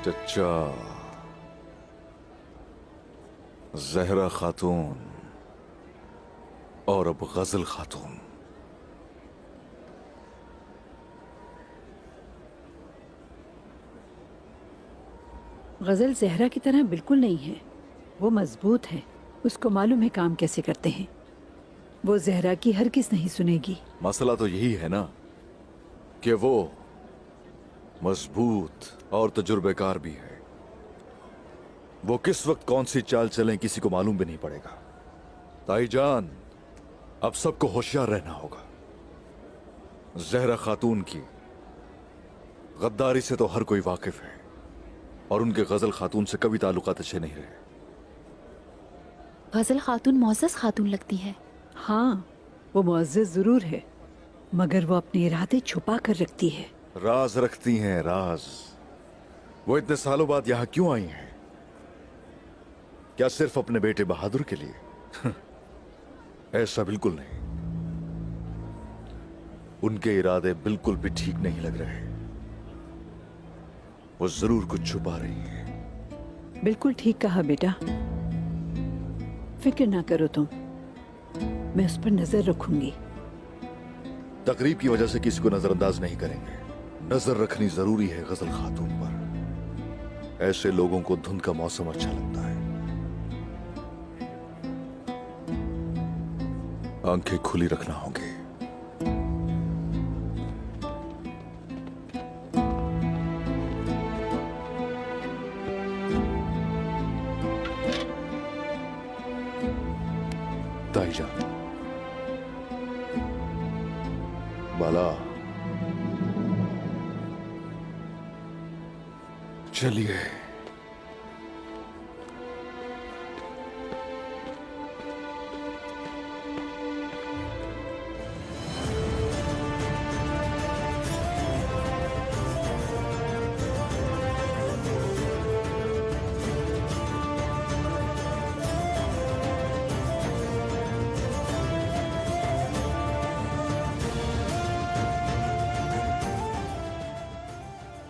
चचा, जहरा खातून और अब गजल खातून। गजल जहरा की तरह बिल्कुल नहीं है। वो मजबूत है, उसको मालूम है काम कैसे करते हैं। वो जहरा की हरगिज़ नहीं सुनेगी। मसला तो यही है ना कि वो मजबूत और तजुर्बेकार भी है। वो किस वक्त कौन सी चाल चलें किसी को मालूम भी नहीं पड़ेगा। ताईजान, अब सबको होशियार रहना होगा। जहरा खातून की गद्दारी से तो हर कोई वाकिफ है और उनके गजल खातून से कभी ताल्लुकात अच्छे नहीं रहे। गजल खातून मोअज़्ज़ज़ खातून लगती है। हाँ, वो मुअज़्ज़ज़ जरूर है, मगर वो अपने इरादे छुपा कर रखती है। राज रखती हैं, राज। वो इतने सालों बाद यहां क्यों आई हैं? क्या सिर्फ अपने बेटे बहादुर के लिए? ऐसा बिल्कुल नहीं। उनके इरादे बिल्कुल भी ठीक नहीं लग रहे। वो जरूर कुछ छुपा रही हैं। बिल्कुल ठीक कहा बेटा, फिक्र ना करो तुम, मैं उस पर नजर रखूंगी। तकरीब की वजह से किसी को नजरअंदाज नहीं करेंगे। नजर रखनी जरूरी है गजल खातून पर। ऐसे लोगों को धुंध का मौसम अच्छा लगता है। आंखें खुली रखना होगी। ताईजान, बाला, चलिए।